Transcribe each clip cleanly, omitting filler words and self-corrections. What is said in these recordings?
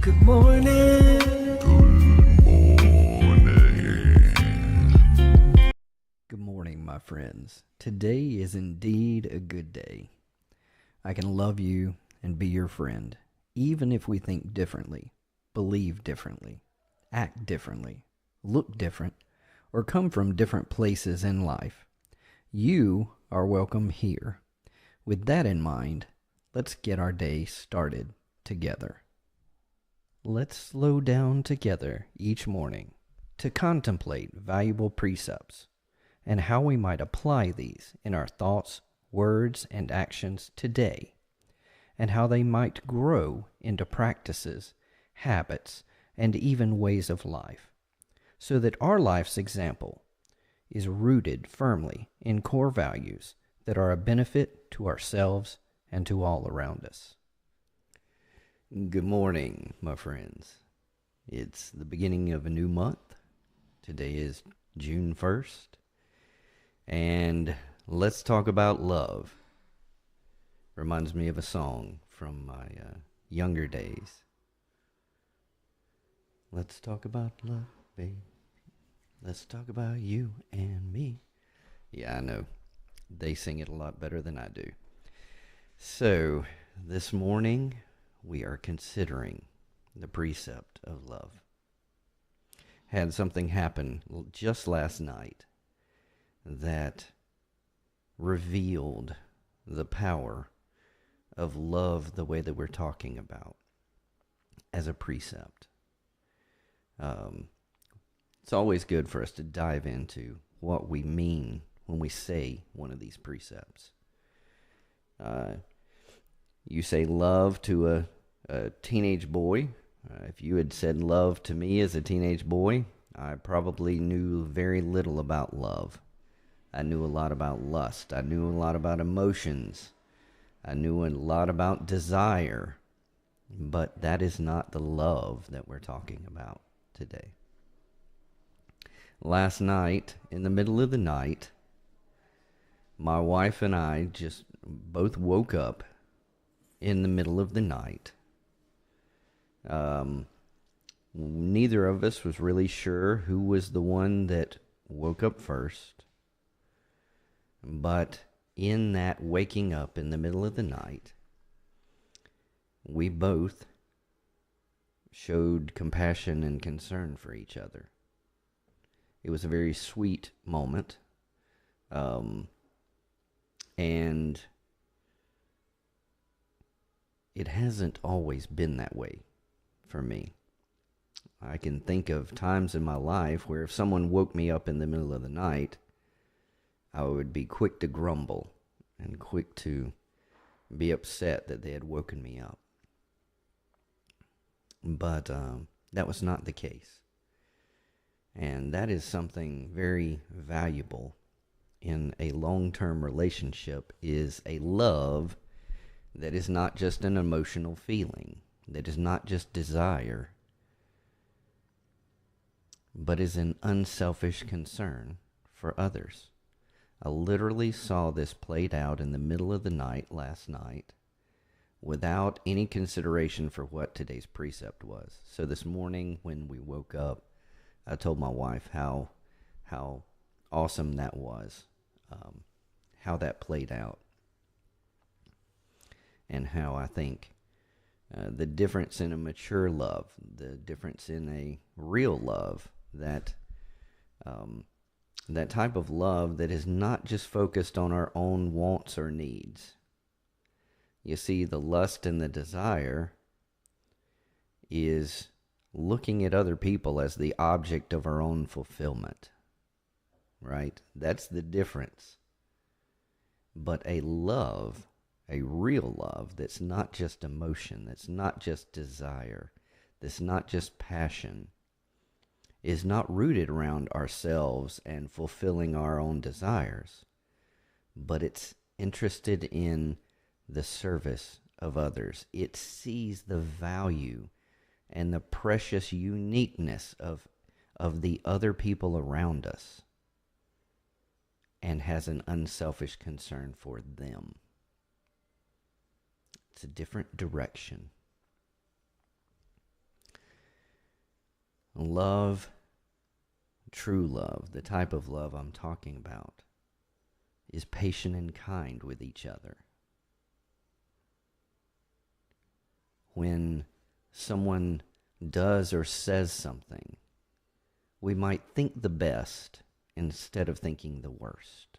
Good morning. Good morning, my friends. Today is indeed a good day. I can love you and be your friend, even if we think differently, believe differently, act differently, look different, or come from different places in life. You are welcome here. With that in mind, let's get our day started together. Let's slow down together each morning to contemplate valuable precepts and how we might apply these in our thoughts, words, and actions today, and how they might grow into practices, habits, and even ways of life, so that our life's example is rooted firmly in core values that are a benefit to ourselves and to all around us. Good morning, my friends. It's the beginning of a new month. Today is June 1st. And let's talk about love. Reminds me of a song from my younger days. Let's talk about love, baby. Let's talk about you and me. Yeah, I know. They sing it a lot better than I do. So, this morning, we are considering the precept of love. Had something happen just last night that revealed the power of love the way that we're talking about as a precept. It's always good for us to dive into what we mean when we say one of these precepts. You say love to a teenage boy. If you had said love to me as a teenage boy, I probably knew very little about love. I knew a lot about lust. I knew a lot about emotions. I knew a lot about desire. But that is not the love that we're talking about today. Last night, in the middle of the night, my wife and I just both woke up in the middle of the night. Neither of us was really sure who was the one that woke up first. But in that waking up in the middle of the night, we both showed compassion and concern for each other. It was a very sweet moment. And it hasn't always been that way for me. I can think of times in my life where if someone woke me up in the middle of the night, I would be quick to grumble and quick to be upset that they had woken me up. But that was not the case. And that is something very valuable in a long-term relationship, is a love that is not just an emotional feeling, that is not just desire, but is an unselfish concern for others. I literally saw this played out in the middle of the night last night without any consideration for what today's precept was. So this morning when we woke up, I told my wife how awesome that was, how that played out, and how I think the difference in a mature love, the difference in a real love, that type of love that is not just focused on our own wants or needs. You see, the lust and the desire is looking at other people as the object of our own fulfillment, right? That's the difference. But a love, a real love that's not just emotion, that's not just desire, that's not just passion, is not rooted around ourselves and fulfilling our own desires, but it's interested in the service of others. It sees the value and the precious uniqueness of the other people around us and has an unselfish concern for them. It's a different direction. Love, true love, the type of love I'm talking about, is patient and kind with each other. When someone does or says something, we might think the best instead of thinking the worst.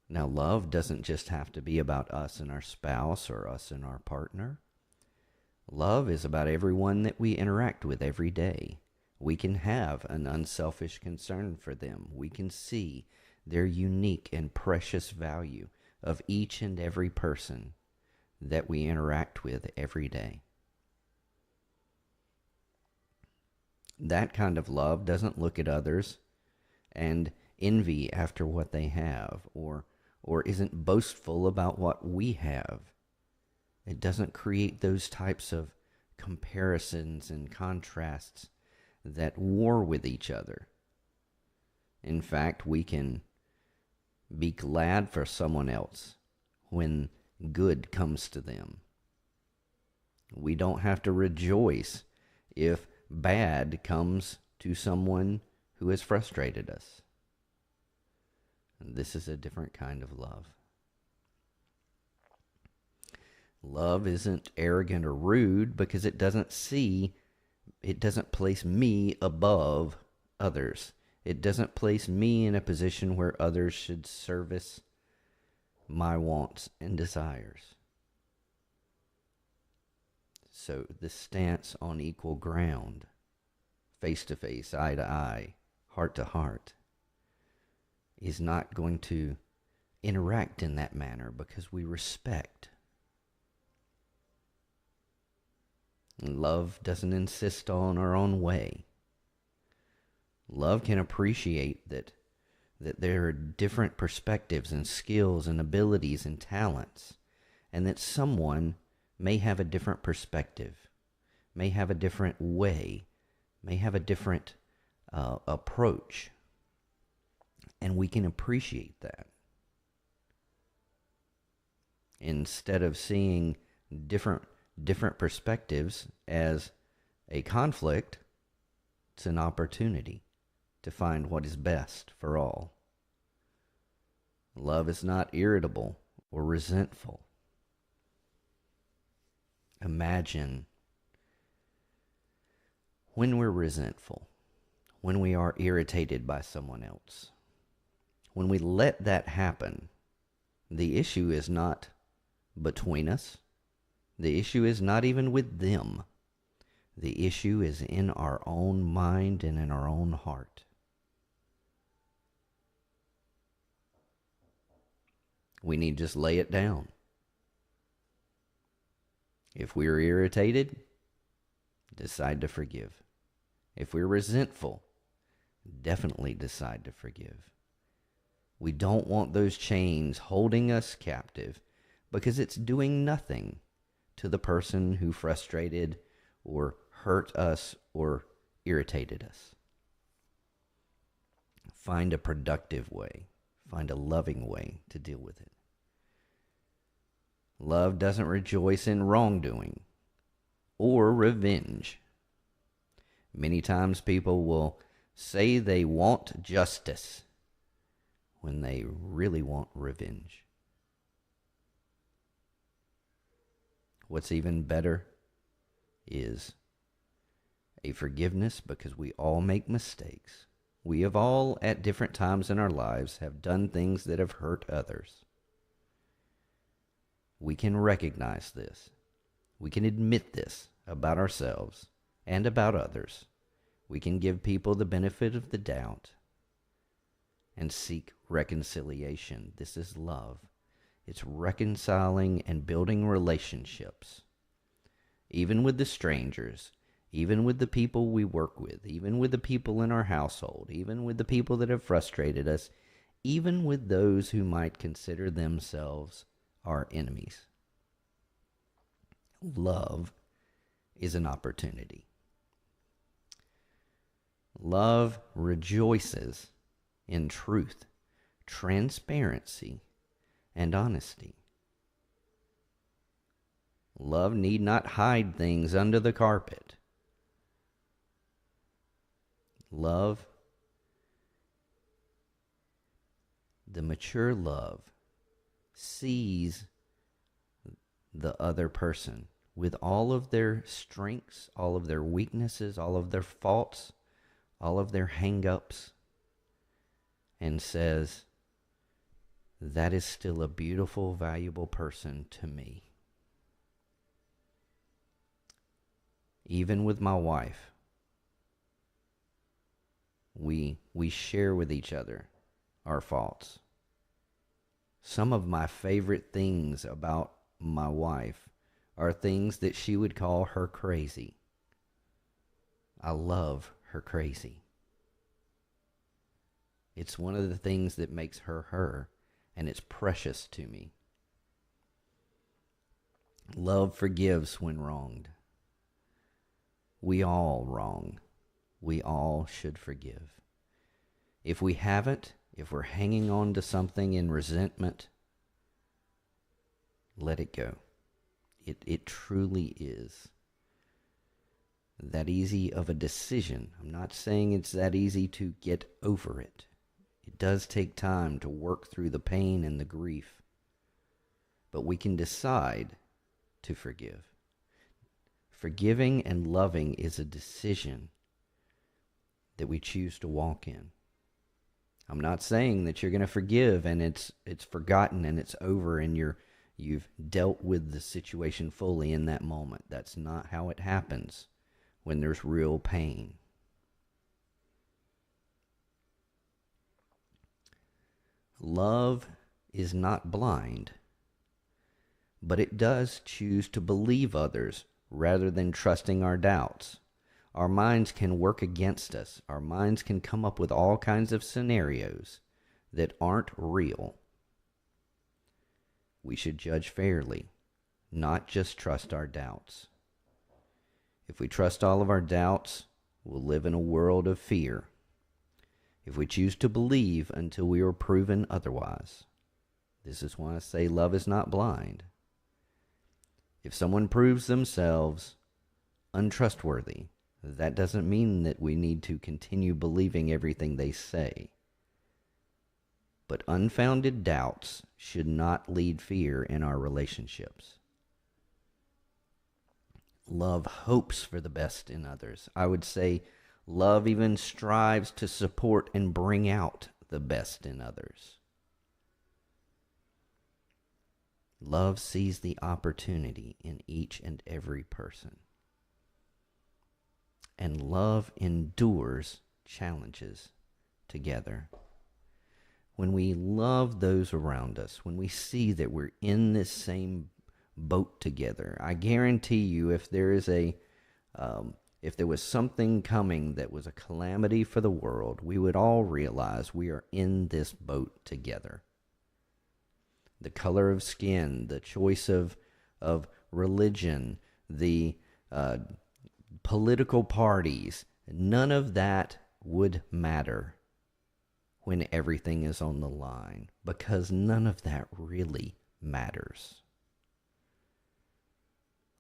Now, love doesn't just have to be about us and our spouse or us and our partner. Love is about everyone that we interact with every day. We can have an unselfish concern for them. We can see their unique and precious value of each and every person that we interact with every day. That kind of love doesn't look at others and envy after what they have, or isn't boastful about what we have. It doesn't create those types of comparisons and contrasts that war with each other. In fact, we can be glad for someone else when good comes to them. We don't have to rejoice if bad comes to someone who has frustrated us. And this is a different kind of love. Love isn't arrogant or rude because it doesn't place me above others. It doesn't place me in a position where others should service my wants and desires. So the stance on equal ground, face to face, eye to eye, heart to heart, is not going to interact in that manner because we respect. Love doesn't insist on our own way. Love can appreciate that there are different perspectives and skills and abilities and talents, and that someone may have a different perspective, may have a different way, may have a different approach, and we can appreciate that. Instead of seeing different perspectives as a conflict, it's an opportunity to find what is best for all. Love is not irritable or resentful. Imagine when we're resentful, when we are irritated by someone else, when we let that happen, the issue is not between us. The issue is not even with them. The issue is in our own mind and in our own heart. We need to just lay it down. If we're irritated, decide to forgive. If we're resentful, definitely decide to forgive. We don't want those chains holding us captive because it's doing nothing to the person who frustrated or hurt us or irritated us. Find a productive way. Find a loving way to deal with it. Love doesn't rejoice in wrongdoing or revenge. Many times people will say they want justice when they really want revenge. What's even better is a forgiveness, because we all make mistakes. We have all, at different times in our lives, have done things that have hurt others. We can recognize this. We can admit this about ourselves and about others. We can give people the benefit of the doubt and seek reconciliation. This is love. It's reconciling and building relationships, even with the strangers, even with the people we work with, even with the people in our household, even with the people that have frustrated us, even with those who might consider themselves our enemies. Love is an opportunity. Love rejoices in truth, transparency, and honesty. Love need not hide things under the carpet Love, the mature love, sees the other person with all of their strengths, all of their weaknesses, all of their faults, all of their hang-ups, and says, that is still a beautiful, valuable person to me. Even with my wife, we share with each other our faults. Some of my favorite things about my wife are things that she would call her crazy. I love her crazy. It's one of the things that makes her her, and it's precious to me. Love forgives when wronged. We all wrong. We all should forgive. If we haven't, if we're hanging on to something in resentment, let it go. It truly is that easy of a decision. I'm not saying it's that easy to get over it. It does take time to work through the pain and the grief. But we can decide to forgive. Forgiving and loving is a decision that we choose to walk in. I'm not saying that you're going to forgive and it's forgotten and it's over and you've dealt with the situation fully in that moment. That's not how it happens when there's real pain. Love is not blind, but it does choose to believe others rather than trusting our doubts. Our minds can work against us. Our minds can come up with all kinds of scenarios that aren't real. We should judge fairly, not just trust our doubts. If we trust all of our doubts, we'll live in a world of fear. If we choose to believe until we are proven otherwise, this is why I say love is not blind. If someone proves themselves untrustworthy, that doesn't mean that we need to continue believing everything they say. But unfounded doubts should not lead fear in our relationships. Love hopes for the best in others. I would say love even strives to support and bring out the best in others. Love sees the opportunity in each and every person. And love endures challenges together. When we love those around us, when we see that we're in this same boat together, I guarantee you if there was something coming that was a calamity for the world, we would all realize we are in this boat together. The color of skin, the choice of religion, the political parties, none of that would matter when everything is on the line, because none of that really matters.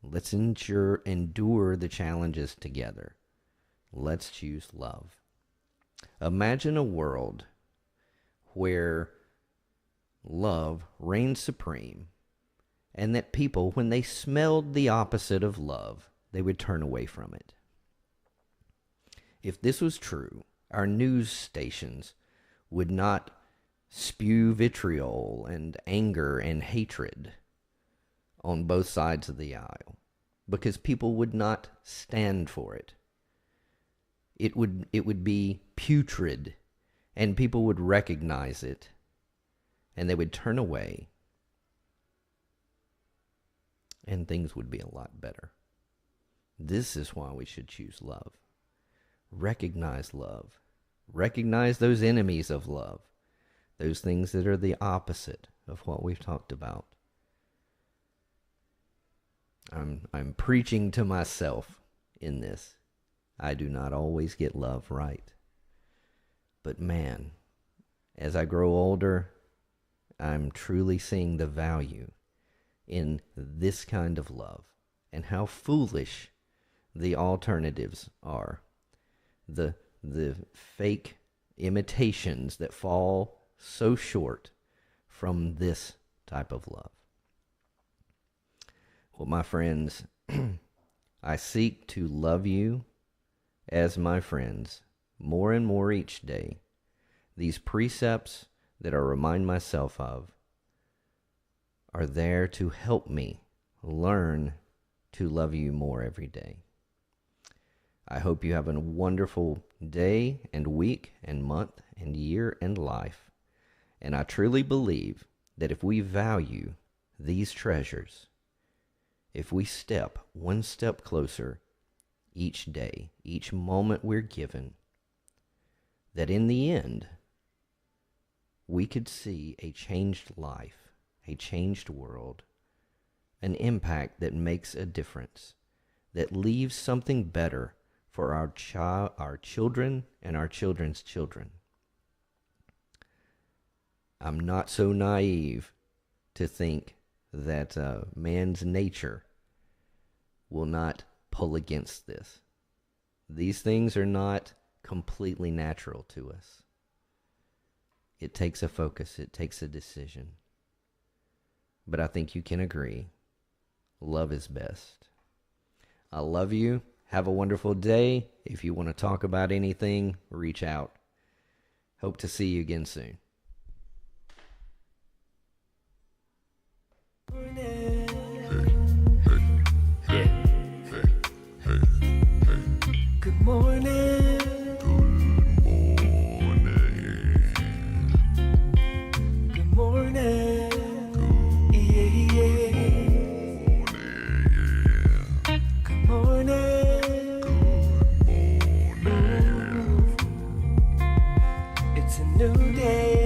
Let's endure the challenges together. Let's choose love. Imagine a world where love reigns supreme, and that people, when they smelled the opposite of love, they would turn away from it. If this was true, our news stations would not spew vitriol and anger and hatred on both sides of the aisle, because people would not stand for it. It would be putrid, and people would recognize it, and they would turn away, and things would be a lot better. This is why we should choose love. Recognize love. Recognize those enemies of love, those things that are the opposite of what we've talked about. I'm preaching to myself in this. I do not always get love right. But man, as I grow older, I'm truly seeing the value in this kind of love and how foolish the alternatives are. The the fake imitations that fall so short from this type of love. Well, my friends, I seek to love you as my friends more and more each day. These precepts that I remind myself of are there to help me learn to love you more every day. I hope you have a wonderful day and week and month and year and life. And I truly believe that if we value these treasures, if we step one step closer each day, each moment we're given, that in the end, we could see a changed life, a changed world, an impact that makes a difference, that leaves something better for our children and our children's children. I'm not so naive to think that man's nature will not pull against this. These things are not completely natural to us. It takes a focus. It takes a decision. But I think you can agree, love is best. I love you. Have a wonderful day. If you want to talk about anything, reach out. Hope to see you again soon. Good morning. Good morning. Yeah, yeah. Good morning. It's a new day.